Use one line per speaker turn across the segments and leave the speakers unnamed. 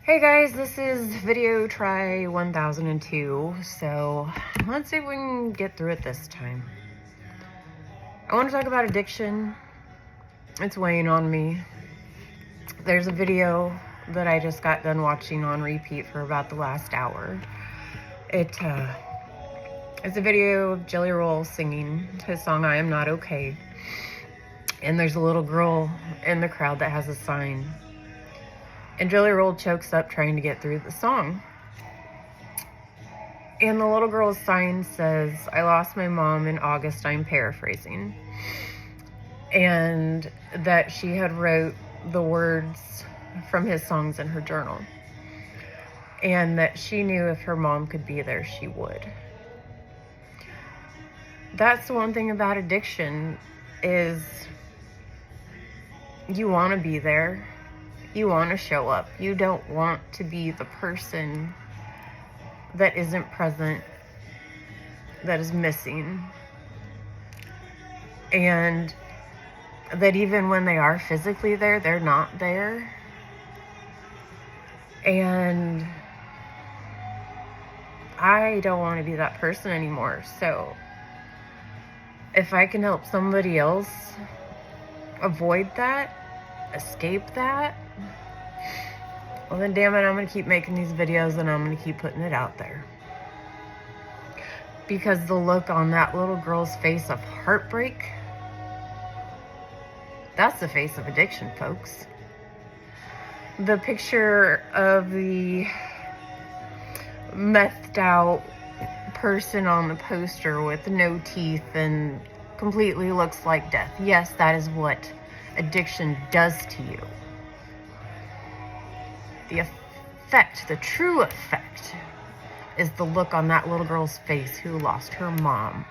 Hey guys, this is video try 1002, so let's see if we can get through it this time. I want to talk about addiction. It's weighing on me. There's a video that I just got done watching on repeat for about the last hour. It's a video of Jelly Roll singing his song, I Am Not Okay. And there's a little girl in the crowd that has a sign. And Jelly Roll chokes up trying to get through the song. And the little girl's sign says, I lost my mom in August, I'm paraphrasing. And that she had wrote the words from his songs in her journal. And that she knew if her mom could be there, she would. That's the one thing about addiction is you want to be there. You want to show up. You don't want to be the person that isn't present, that is missing. And that even when they are physically there, they're not there. And I don't want to be that person anymore. So if I can help somebody else avoid that, escape that, well then damn it, I'm going to keep making these videos and I'm going to keep putting it out there. Because the look on that little girl's face of heartbreak, that's the face of addiction, folks. The picture of the methed out person on the poster with no teeth and completely looks like death. Yes, that is what addiction does to you. The effect, the true effect, is the look on that little girl's face who lost her mom.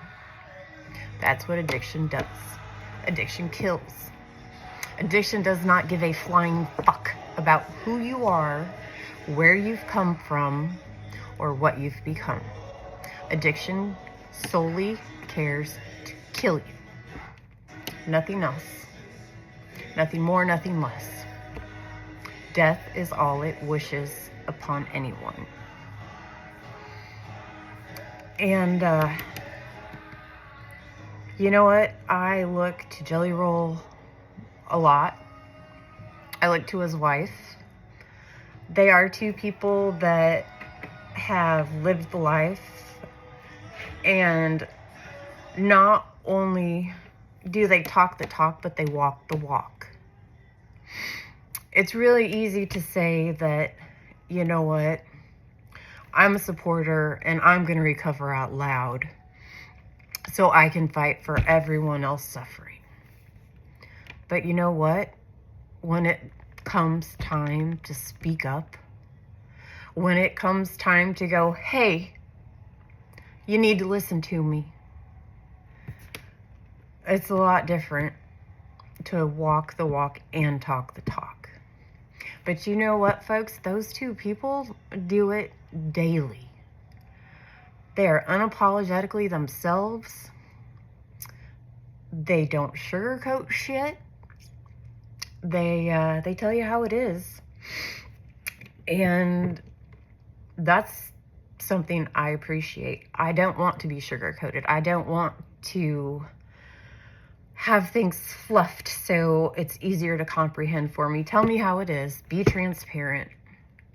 That's what addiction does. Addiction kills. Addiction does not give a flying fuck about who you are, where you've come from, or what you've become. Addiction solely cares to kill you. Nothing else. Nothing more, nothing less. Death is all it wishes upon anyone. And, you know what? I look to Jelly Roll a lot. I look to his wife. They are two people that have lived the life, and not only do they talk the talk, but they walk the walk. It's really easy to say that, you know what, I'm a supporter and I'm going to recover out loud so I can fight for everyone else suffering. But you know what? When it comes time to speak up, when it comes time to go, hey, you need to listen to me, it's a lot different to walk the walk and talk the talk. But you know what, folks? Those two people do it daily. They are unapologetically themselves. They don't sugarcoat shit. They tell you how it is. And that's something I appreciate. I don't want to be sugarcoated. I don't want to have things fluffed so it's easier to comprehend for me. Tell me how it is. Be transparent.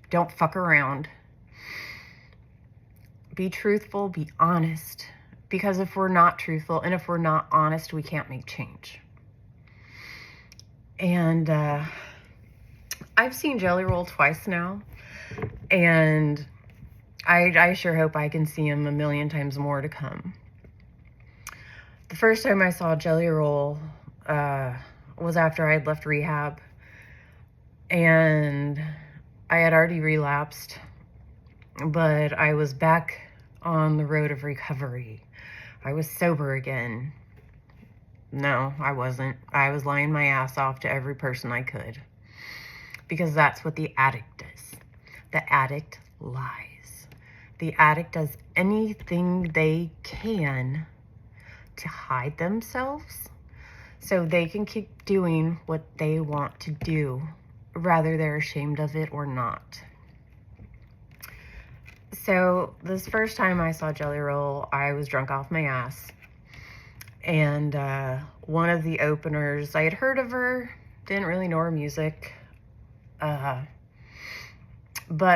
Don't fuck around. Be truthful. Be honest. Because if we're not truthful and if we're not honest, we can't make change. And I've seen Jelly Roll twice now. And I sure hope I can see him a million times more to come. The first time I saw Jelly Roll was after I had left rehab, and I had already relapsed, but I was back on the road of recovery. I was sober again. No, I wasn't. I was lying my ass off to every person I could, because that's what the addict does. The addict lies. The addict does anything they can to hide themselves so they can keep doing what they want to do, whether they're ashamed of it or not. So this first time I saw Jelly Roll, I was drunk off my ass. And one of the openers, I had heard of her, didn't really know her music. But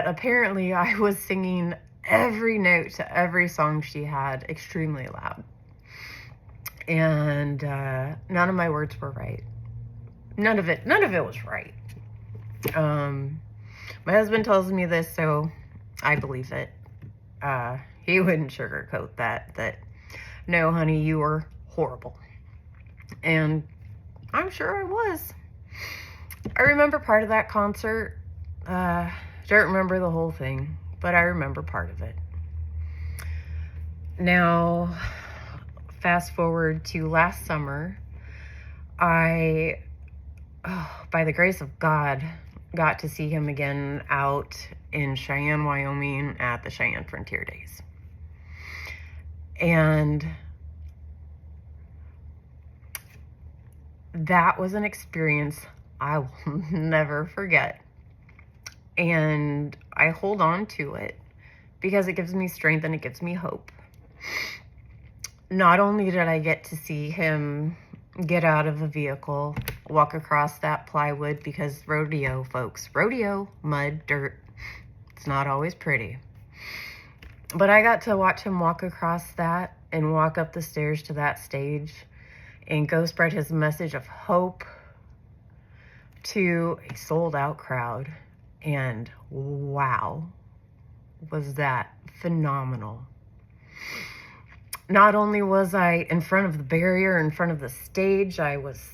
apparently I was singing every note to every song she had extremely loud. And none of my words were right. None of it was right. My husband tells me this, so I believe it. He wouldn't sugarcoat that no, honey, you were horrible. And I'm sure I was. I remember part of that concert. Don't remember the whole thing, but I remember part of it. Now, fast forward to last summer, I, by the grace of God, got to see him again out in Cheyenne, Wyoming at the Cheyenne Frontier Days. And that was an experience I will never forget. And I hold on to it because it gives me strength and it gives me hope. Not only did I get to see him get out of a vehicle, walk across that plywood, because rodeo, folks, rodeo, mud, dirt, it's not always pretty. But I got to watch him walk across that and walk up the stairs to that stage and go spread his message of hope to a sold out crowd. And wow, was that phenomenal. Not only was I in front of the barrier, in front of the stage, I was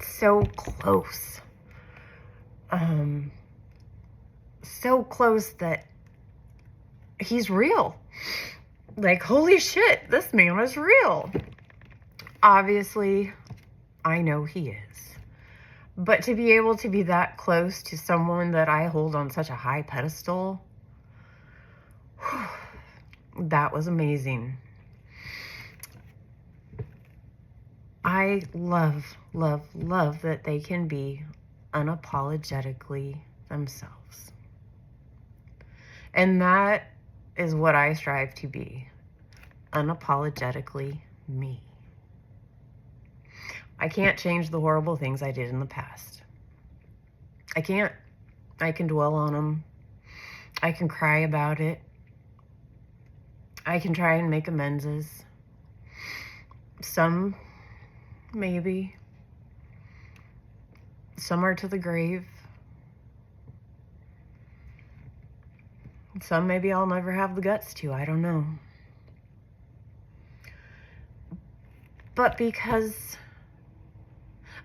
so close. So close that he's real. Like, holy shit, this man is real. Obviously, I know he is. But to be able to be that close to someone that I hold on such a high pedestal, that was amazing. I love that they can be unapologetically themselves. And that is what I strive to be, unapologetically me. I can't change the horrible things I did in the past. I can't. I can dwell on them. I can cry about it. I can try and make amends. Some, maybe. Some are to the grave. Some maybe I'll never have the guts to. I don't know. But because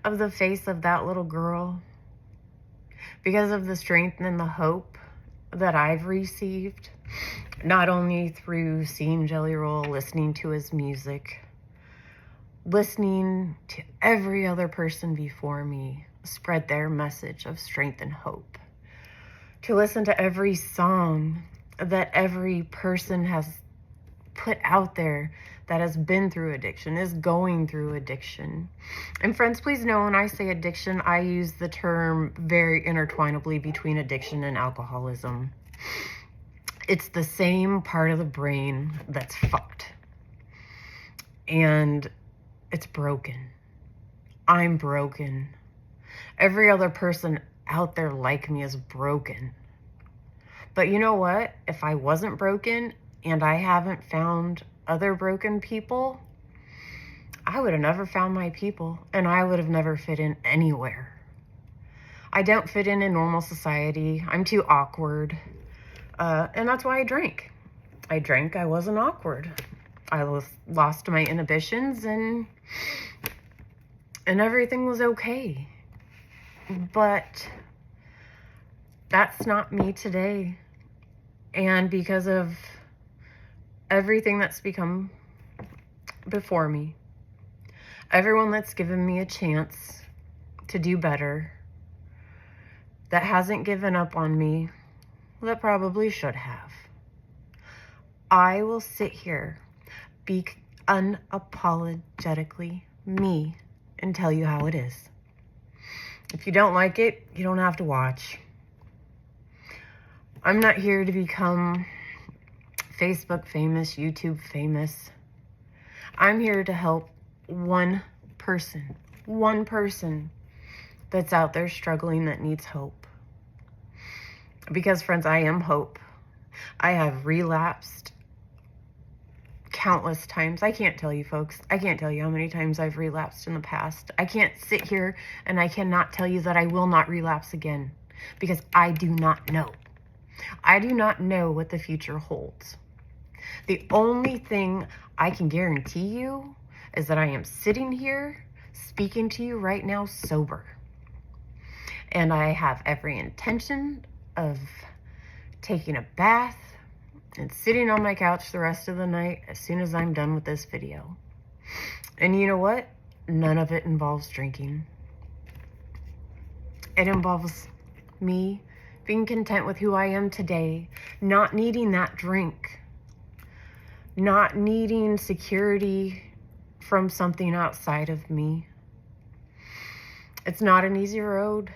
of the face of that little girl, because of the strength and the hope that I've received, not only through seeing Jelly Roll, listening to his music, listening to every other person before me spread their message of strength and hope, to listen to every song that every person has put out there that has been through addiction, is going through addiction. And friends, please know when I say addiction, I use the term very intertwinably between addiction and alcoholism. It's the same part of the brain that's fucked. And it's broken. I'm broken. Every other person out there like me is broken. But you know what? If I wasn't broken and I haven't found other broken people, I would have never found my people, and I would have never fit in anywhere. I don't fit in normal society. I'm too awkward. And that's why I drank. I wasn't awkward. I lost my inhibitions and everything was okay. But that's not me today. And because of everything that's become before me, everyone that's given me a chance to do better, that hasn't given up on me, that probably should have, I will sit here, be unapologetically me, and tell you how it is. If you don't like it, you don't have to watch. I'm not here to become Facebook famous, YouTube famous. I'm here to help one person that's out there struggling that needs hope. Because, friends, I am hope. I have relapsed countless times. I can't tell you, folks. I can't tell you how many times I've relapsed in the past. I can't sit here and I cannot tell you that I will not relapse again, because I do not know. I do not know what the future holds. The only thing I can guarantee you is that I am sitting here speaking to you right now sober. And I have every intention of taking a bath and sitting on my couch the rest of the night as soon as I'm done with this video. And you know what? None of it involves drinking. It involves me being content with who I am today, not needing that drink, not needing security from something outside of me. It's not an easy road.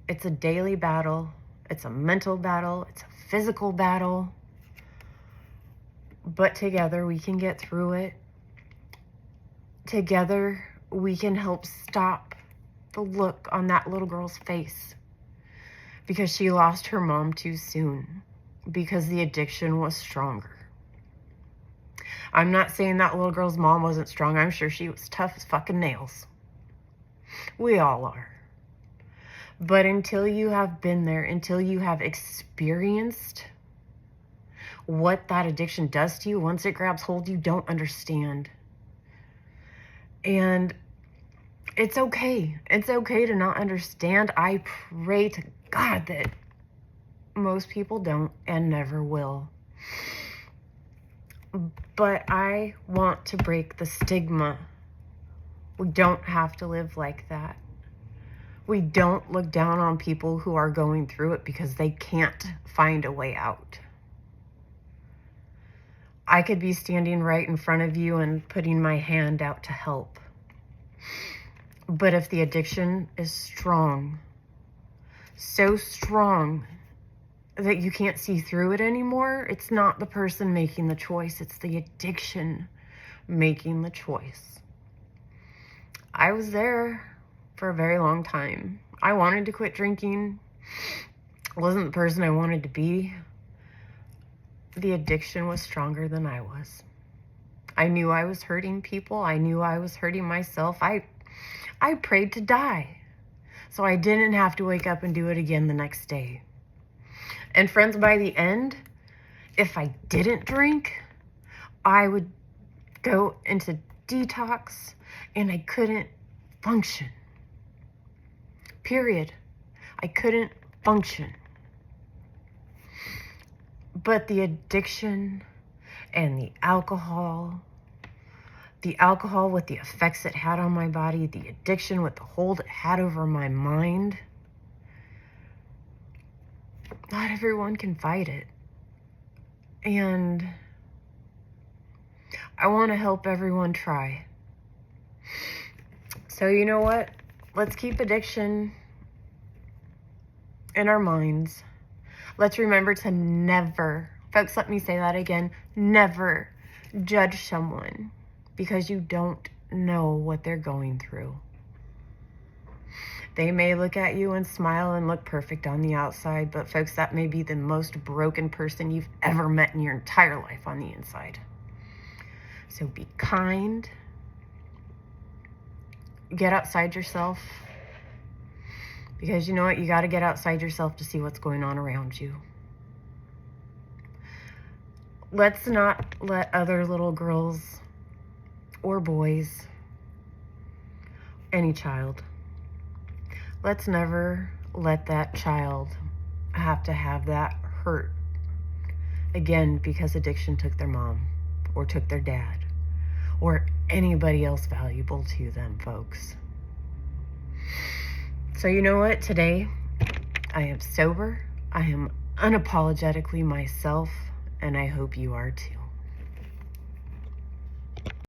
It's a daily battle. It's a mental battle. It's a physical battle. But together we can get through it. Together we can help stop the look on that little girl's face, because she lost her mom too soon, because the addiction was stronger. I'm not saying that little girl's mom wasn't strong. I'm sure she was tough as fucking nails. We all are. But until you have been there, until you have experienced what that addiction does to you, once it grabs hold, you don't understand. And it's okay. It's okay to not understand. I pray to God that most people don't and never will. But I want to break the stigma. We don't have to live like that. We don't look down on people who are going through it because they can't find a way out. I could be standing right in front of you and putting my hand out to help. But if the addiction is strong, so strong that you can't see through it anymore, it's not the person making the choice, it's the addiction making the choice. I was there for a very long time. I wanted to quit drinking. I wasn't the person I wanted to be. The addiction was stronger than I was. I knew I was hurting people. I knew I was hurting myself. I prayed to die so I didn't have to wake up and do it again the next day. And friends, by the end, if I didn't drink, I would go into detox and I couldn't function. Period. I couldn't function. But the addiction and the alcohol with the effects it had on my body, the addiction with the hold it had over my mind, not everyone can fight it. And I want to help everyone try. So you know what? Let's keep addiction in our minds. Let's remember to never, folks, let me say that again, never judge someone because you don't know what they're going through. They may look at you and smile and look perfect on the outside, but folks, that may be the most broken person you've ever met in your entire life on the inside. So be kind. Get outside yourself. Because you know what? You got to get outside yourself to see what's going on around you. Let's not let other little girls or boys, any child, let's never let that child have to have that hurt again because addiction took their mom or took their dad or anybody else valuable to them, folks. So you know what? Today, I am sober. I am unapologetically myself, and I hope you are too.